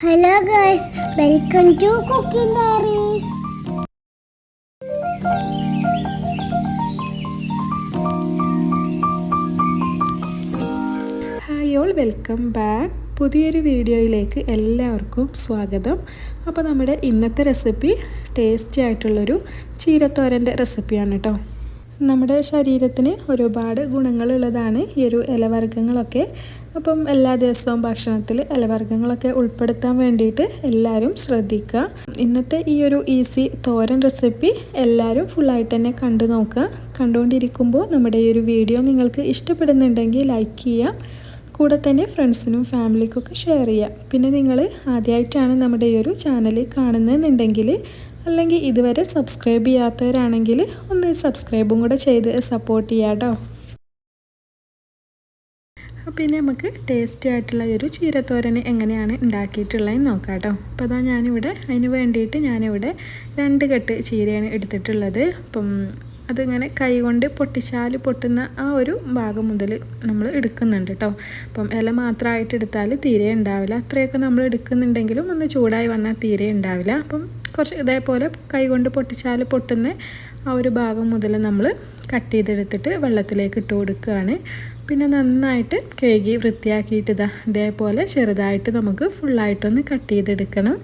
Hello guys, welcome to Cooking Diaries. Hi all, welcome back. പുതിയൊരു വീഡിയോയിലേക്ക് എല്ലാവർക്കും സ്വാഗതം. അപ്പോൾ നമ്മുടെ ഇന്നത്തെ റെസിപ്പി ടേസ്റ്റി ആയിട്ടുള്ളൊരു ചീരത്തോരൻ്റെ റെസിപ്പിയാണ് കേട്ടോ. നമ്മുടെ ശരീരത്തിന് ഒരുപാട് ഗുണങ്ങളുള്ളതാണ് ഈ ഒരു ഇലവർഗ്ഗങ്ങളൊക്കെ. അപ്പം എല്ലാ ദിവസവും ഭക്ഷണത്തിൽ ഇലവർഗ്ഗങ്ങളൊക്കെ ഉൾപ്പെടുത്താൻ വേണ്ടിയിട്ട് എല്ലാവരും ശ്രദ്ധിക്കുക. ഇന്നത്തെ ഈ ഒരു ഈസി തോരൻ റെസിപ്പി എല്ലാവരും ഫുള്ളായിട്ട് തന്നെ കണ്ടു നോക്കുക. കണ്ടുകൊണ്ടിരിക്കുമ്പോൾ നമ്മുടെ ഈ ഒരു വീഡിയോ നിങ്ങൾക്ക് ഇഷ്ടപ്പെടുന്നുണ്ടെങ്കിൽ ലൈക്ക് ചെയ്യുക. കൂടെ തന്നെ ഫ്രണ്ട്സിനും ഫാമിലിക്കൊക്കെ ഷെയർ ചെയ്യുക. പിന്നെ നിങ്ങൾ ആദ്യമായിട്ടാണ് നമ്മുടെ ഈ ഒരു ചാനൽ കാണുന്നതെന്നുണ്ടെങ്കിൽ, അല്ലെങ്കിൽ ഇതുവരെ സബ്സ്ക്രൈബ് ചെയ്യാത്തവരാണെങ്കിൽ ഒന്ന് സബ്സ്ക്രൈബും കൂടെ ചെയ്ത് സപ്പോർട്ട് ചെയ്യാം കേട്ടോ. പിന്നെ നമുക്ക് ടേസ്റ്റി ആയിട്ടുള്ള ഒരു ചീരത്തോരന് എങ്ങനെയാണ് ഉണ്ടാക്കിയിട്ടുള്ളതെന്ന് നോക്കാം കേട്ടോ. അപ്പോൾ അതാ അതിന് വേണ്ടിയിട്ട് ഞാനിവിടെ 2 കെട്ട് ചീരയാണ് എടുത്തിട്ടുള്ളത്. അപ്പം അതിങ്ങനെ കൈ കൊണ്ട് പൊട്ടുന്ന ആ ഒരു ഭാഗം മുതൽ നമ്മൾ എടുക്കുന്നുണ്ട് കേട്ടോ. അപ്പം ഇല മാത്രമായിട്ട് എടുത്താൽ തീരെ ഉണ്ടാവില്ല. അത്രയൊക്കെ നമ്മൾ എടുക്കുന്നുണ്ടെങ്കിലും ഒന്ന് ചൂടായി വന്നാൽ തീരെ ഉണ്ടാവില്ല. അപ്പം കുറച്ച് ഇതേപോലെ കൈ കൊണ്ട് പൊട്ടുന്ന ആ ഒരു ഭാഗം മുതൽ നമ്മൾ കട്ട് ചെയ്തെടുത്തിട്ട് വെള്ളത്തിലേക്ക് ഇട്ട് കൊടുക്കുകയാണ്. പിന്നെ നന്നായിട്ട് കഴുകി വൃത്തിയാക്കിയിട്ട് ഇതേപോലെ ചെറുതായിട്ട് നമുക്ക് ഫുള്ളായിട്ടൊന്ന് കട്ട് ചെയ്തെടുക്കണം.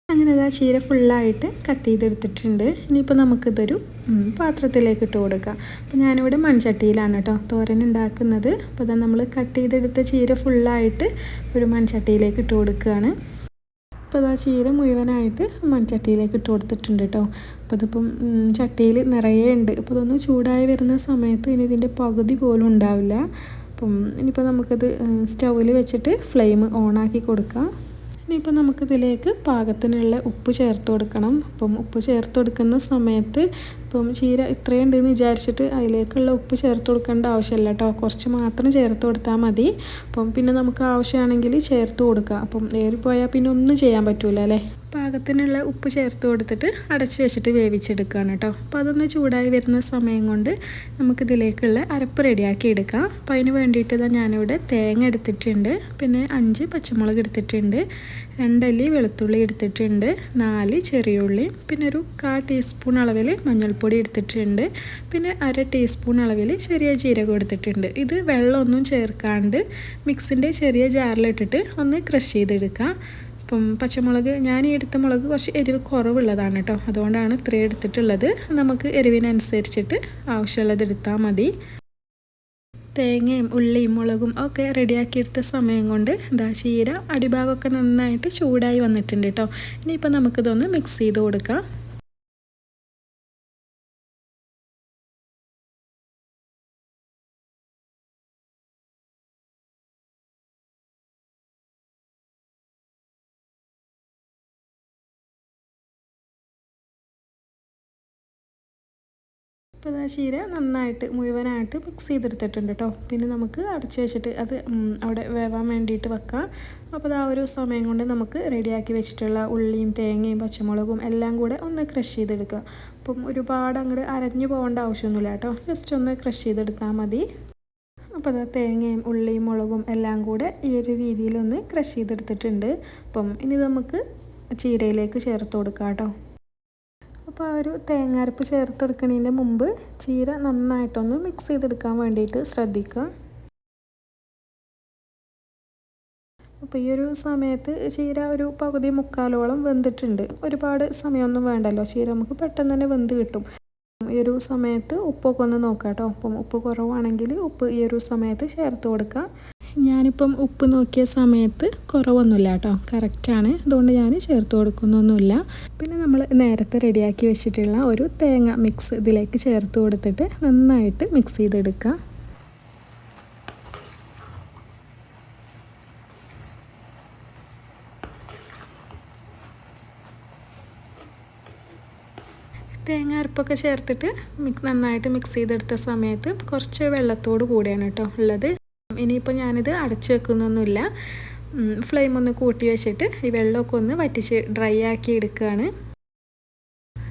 അങ്ങനെ ചീര ഫുള്ളായിട്ട് കട്ട് ചെയ്തെടുത്തിട്ടുണ്ട്. ഇനിയിപ്പോൾ നമുക്കിതൊരു പാത്രത്തിലേക്ക് ഇട്ട് കൊടുക്കാം. അപ്പോൾ ഞാനിവിടെ മൺചട്ടിയിലാണ് കേട്ടോ തോരൻ ഉണ്ടാക്കുന്നത്. അപ്പോൾ നമ്മൾ കട്ട് ചെയ്തെടുത്ത ചീര ഫുള്ളായിട്ട് ഒരു മൺചട്ടിയിലേക്ക് ഇട്ട് കൊടുക്കുകയാണ്. അപ്പോൾ ചീര മുഴുവനായിട്ട് മൺചട്ടിയിലേക്ക് ഇട്ട് കൊടുത്തിട്ടുണ്ട് കേട്ടോ. അപ്പോൾ ഇതിപ്പം ചട്ടിയിൽ നിറയെ ഉണ്ട്. അപ്പോൾ ഇതൊന്ന് ചൂടായി വരുന്ന സമയത്ത് ഇനി ഇതിൻ്റെ പകുതി പോലും ഉണ്ടാവില്ല. അപ്പം ഇനിയിപ്പോൾ നമുക്കത് സ്റ്റൗവിൽ വെച്ചിട്ട് ഫ്ലെയിം ഓണാക്കി കൊടുക്കാം. ഇനിയിപ്പോൾ നമുക്കിതിലേക്ക് പാകത്തിനുള്ള ഉപ്പ് ചേർത്ത് കൊടുക്കണം. അപ്പം ഉപ്പ് ചേർത്ത് കൊടുക്കുന്ന സമയത്ത് ഇപ്പം ചീര ഇത്രയുണ്ടെന്ന് വിചാരിച്ചിട്ട് അതിലേക്കുള്ള ഉപ്പ് ചേർത്ത് കൊടുക്കേണ്ട ആവശ്യമില്ല കേട്ടോ. കുറച്ച് മാത്രം ചേർത്ത് കൊടുത്താൽ മതി. അപ്പം പിന്നെ നമുക്ക് ആവശ്യമാണെങ്കിൽ ചേർത്ത് കൊടുക്കാം. അപ്പം ഏറിപ്പോയാൽ പിന്നെ ഒന്നും ചെയ്യാൻ പറ്റില്ല അല്ലേ. പാകത്തിനുള്ള ഉപ്പ് ചേർത്ത് കൊടുത്തിട്ട് അടച്ച് വെച്ചിട്ട് വേവിച്ചെടുക്കുകയാണ് കേട്ടോ. അപ്പോൾ അതൊന്ന് ചൂടായി വരുന്ന സമയം കൊണ്ട് നമുക്കിതിലേക്കുള്ള അരപ്പ് റെഡിയാക്കി എടുക്കാം. അപ്പോൾ അതിന് വേണ്ടിയിട്ട് ഞാനിവിടെ തേങ്ങ എടുത്തിട്ടുണ്ട്, പിന്നെ 5 പച്ചമുളക് എടുത്തിട്ടുണ്ട്, 2 അല്ലി വെളുത്തുള്ളി എടുത്തിട്ടുണ്ട്, 4 ചെറിയുള്ളി, പിന്നെ ഒരു 1/4 ടീസ്പൂൺ അളവിൽ മഞ്ഞൾപ്പൊടി എടുത്തിട്ടുണ്ട്, പിന്നെ 1/2 ടീസ്പൂൺ അളവിൽ ചെറിയ ജീരകം എടുത്തിട്ടുണ്ട്. ഇത് വെള്ളമൊന്നും ചേർക്കാണ്ട് മിക്സിൻ്റെ ചെറിയ ജാറിലിട്ടിട്ട് ഒന്ന് ക്രഷ് ചെയ്തെടുക്കുക. അപ്പം പച്ചമുളക് ഞാൻ ഈ എടുത്ത മുളക് കുറച്ച് എരിവ് കുറവുള്ളതാണ് കേട്ടോ. അതുകൊണ്ടാണ് ഇത്രയും എടുത്തിട്ടുള്ളത്. നമുക്ക് എരിവിനനുസരിച്ചിട്ട് ആവശ്യമുള്ളത് എടുത്താൽ മതി. തേങ്ങയും ഉള്ളിയും മുളകും ഒക്കെ റെഡിയാക്കിയെടുത്ത സമയം കൊണ്ട് ചീര അടിഭാഗമൊക്കെ നന്നായിട്ട് ചൂടായി വന്നിട്ടുണ്ട് കേട്ടോ. ഇനിയിപ്പോൾ നമുക്കിതൊന്ന് മിക്സ് ചെയ്ത് കൊടുക്കാം. അപ്പോൾ ചീര നന്നായിട്ട് മുഴുവനായിട്ട് മിക്സ് ചെയ്തെടുത്തിട്ടുണ്ട് കേട്ടോ. പിന്നെ നമുക്ക് അടച്ച് വെച്ചിട്ട് അത് അവിടെ വേവാൻ വേണ്ടിയിട്ട് വെക്കാം. അപ്പോൾ ആ ഒരു സമയം കൊണ്ട് നമുക്ക് റെഡിയാക്കി വെച്ചിട്ടുള്ള ഉള്ളിയും തേങ്ങയും പച്ചമുളകും എല്ലാം കൂടെ ഒന്ന് ക്രഷ് ചെയ്തെടുക്കുക. അപ്പം ഒരുപാട് അങ്ങോട്ട് അരഞ്ഞു പോകേണ്ട ആവശ്യമൊന്നുമില്ല കേട്ടോ. ജസ്റ്റ് ഒന്ന് ക്രഷ് ചെയ്തെടുത്താൽ മതി. അപ്പോൾ തേങ്ങയും ഉള്ളിയും മുളകും എല്ലാം കൂടെ ഈ ഒരു രീതിയിലൊന്ന് ക്രഷ് ചെയ്തെടുത്തിട്ടുണ്ട്. അപ്പം ഇനി നമുക്ക് ചീരയിലേക്ക് ചേർത്ത് കൊടുക്കാം കേട്ടോ. അപ്പോൾ ഒരു തേങ്ങ അരപ്പ് ചേർത്ത് കൊടുക്കുന്നതിൻ്റെ മുമ്പ് ചീര നന്നായിട്ടൊന്ന് മിക്സ് ചെയ്തെടുക്കാൻ വേണ്ടിയിട്ട് ശ്രദ്ധിക്കുക. അപ്പോൾ ഈ ഒരു സമയത്ത് ചീര ഒരു പകുതി മുക്കാലോളം വെന്തിട്ടുണ്ട്. ഒരുപാട് സമയമൊന്നും വേണ്ടല്ലോ, ചീര നമുക്ക് പെട്ടെന്ന് തന്നെ വെന്ത് കിട്ടും. ഈ ഒരു സമയത്ത് ഉപ്പൊക്കെ ഒന്ന് നോക്കാം കേട്ടോ. അപ്പം ഉപ്പ് കുറവാണെങ്കിൽ ഉപ്പ് ഈ ഒരു സമയത്ത് ചേർത്ത് കൊടുക്കാം. ഞാനിപ്പം ഉപ്പ് നോക്കിയ സമയത്ത് കുറവൊന്നുമില്ല കേട്ടോ, കറക്റ്റാണ്. അതുകൊണ്ട് ഞാൻ ചേർത്ത് കൊടുക്കുന്നൊന്നുമില്ല. പിന്നെ നമ്മൾ നേരത്തെ റെഡിയാക്കി വെച്ചിട്ടുള്ള ഒരു തേങ്ങ മിക്സ് ഇതിലേക്ക് ചേർത്ത് കൊടുത്തിട്ട് നന്നായിട്ട് മിക്സ് ചെയ്തെടുക്കുക. തേങ്ങ അരപ്പൊക്കെ ചേർത്തിട്ട് നന്നായിട്ട് മിക്സ് ചെയ്തെടുത്ത സമയത്ത് കുറച്ച് വെള്ളത്തോട് കൂടിയാണ് കേട്ടോ ഉള്ളത്. ഇനിയിപ്പോൾ ഞാനിത് അടച്ചു വെക്കുന്നൊന്നുമില്ല. ഫ്ലെയിം ഒന്ന് കൂട്ടി വെച്ചിട്ട് ഈ വെള്ളമൊക്കെ ഒന്ന് വറ്റിച്ച് ഡ്രൈ ആക്കി എടുക്കുകയാണ്.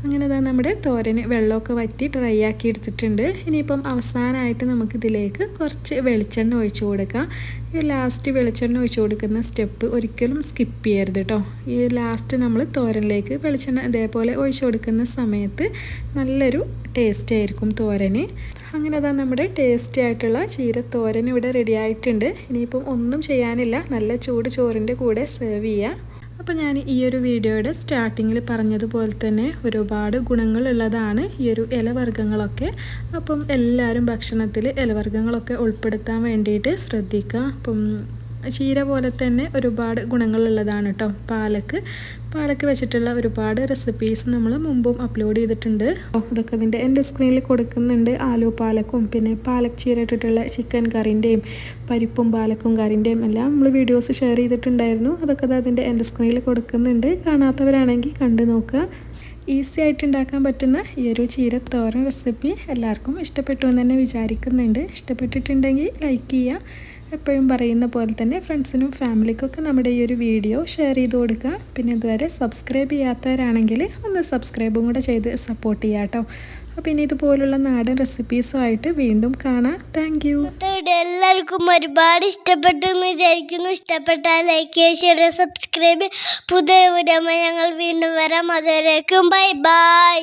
അങ്ങനെ ഇതാ നമ്മുടെ തോരന് വെള്ളമൊക്കെ വറ്റി ഡ്രൈ ആക്കി എടുത്തിട്ടുണ്ട്. ഇനിയിപ്പം അവസാനമായിട്ട് നമുക്കിതിലേക്ക് കുറച്ച് വെളിച്ചെണ്ണ ഒഴിച്ചു കൊടുക്കാം. ഈ ലാസ്റ്റ് വെളിച്ചെണ്ണ ഒഴിച്ചു കൊടുക്കുന്ന സ്റ്റെപ്പ് ഒരിക്കലും സ്കിപ്പ് ചെയ്യരുത് കേട്ടോ. ഈ ലാസ്റ്റ് നമ്മൾ തോരനിലേക്ക് വെളിച്ചെണ്ണ ഇതേപോലെ ഒഴിച്ചു കൊടുക്കുന്ന സമയത്ത് നല്ലൊരു ടേസ്റ്റ് ആയിരിക്കും തോരന്. അങ്ങനെ അതാ നമ്മുടെ ടേസ്റ്റി ആയിട്ടുള്ള ചീര തോരൻ ഇവിടെ റെഡി ആയിട്ടുണ്ട്. ഇനിയിപ്പം ഒന്നും ചെയ്യാനില്ല, നല്ല ചൂട് ചോറിൻ്റെ കൂടെ സെർവ് ചെയ്യുക. അപ്പോൾ ഞാൻ ഈ ഒരു വീഡിയോയുടെ സ്റ്റാർട്ടിങ്ങിൽ പറഞ്ഞതുപോലെ തന്നെ ഒരുപാട് ഗുണങ്ങളുള്ളതാണ് ഈ ഒരു ഇലവർഗ്ഗങ്ങളൊക്കെ. അപ്പം എല്ലാവരും ഭക്ഷണത്തിൽ ഇലവർഗ്ഗങ്ങളൊക്കെ ഉൾപ്പെടുത്താൻ വേണ്ടിയിട്ട് ശ്രദ്ധിക്കുക. അപ്പം ചീര പോലെ തന്നെ ഒരുപാട് ഗുണങ്ങളുള്ളതാണ് കേട്ടോ. പാലക്ക് വെച്ചിട്ടുള്ള ഒരുപാട് റെസിപ്പീസ് നമ്മൾ മുമ്പും അപ്ലോഡ് ചെയ്തിട്ടുണ്ട്. അതൊക്കെ അതിൻ്റെ എൻ്റെ സ്ക്രീനിൽ കൊടുക്കുന്നുണ്ട്. ആലു പാലക്കും പിന്നെ പാലക് ചീര ഇട്ടിട്ടുള്ള ചിക്കൻ കറിൻ്റെയും പരിപ്പും പാലക്കും കറിൻ്റെയും എല്ലാം നമ്മൾ വീഡിയോസ് ഷെയർ ചെയ്തിട്ടുണ്ടായിരുന്നു. അതൊക്കെ അതിൻ്റെ എൻ്റെ സ്ക്രീനിൽ കൊടുക്കുന്നുണ്ട്. കാണാത്തവരാണെങ്കിൽ കണ്ടു നോക്കുക. ഈസി ആയിട്ട് ഉണ്ടാക്കാൻ പറ്റുന്ന ഈ ഒരു ചീര തോരൻ റെസിപ്പി എല്ലാവർക്കും ഇഷ്ടപ്പെട്ടു എന്ന് തന്നെ വിചാരിക്കുന്നുണ്ട്. ഇഷ്ടപ്പെട്ടിട്ടുണ്ടെങ്കിൽ ലൈക്ക് ചെയ്യുക. എപ്പോഴും പറയുന്ന പോലെ തന്നെ ഫ്രണ്ട്സിനും ഫാമിലിക്കൊക്കെ നമ്മുടെ ഈ ഒരു വീഡിയോ ഷെയർ ചെയ്ത് കൊടുക്കുക. പിന്നെ ഇതുവരെ സബ്സ്ക്രൈബ് ചെയ്യാത്തവരാണെങ്കിൽ ഒന്ന് സബ്സ്ക്രൈബും കൂടെ ചെയ്ത് സപ്പോർട്ട് ചെയ്യാം കേട്ടോ. അപ്പോൾ ഇനി ഇതുപോലുള്ള നാടൻ റെസിപ്പീസുമായിട്ട് വീണ്ടും കാണാം. Thank you. എല്ലാവർക്കും ഒരുപാട് ഇഷ്ടപ്പെട്ടു എന്ന് വിചാരിക്കുന്നു. ഇഷ്ടപ്പെട്ടാൽ ലൈക്ക് ചെയ്യുക, ഷെയർ, സബ്സ്ക്രൈബ്. പുതിയ വീഡിയോ ഞങ്ങൾ വീണ്ടും വരാം. അതുവരേക്കും ബൈ ബൈ.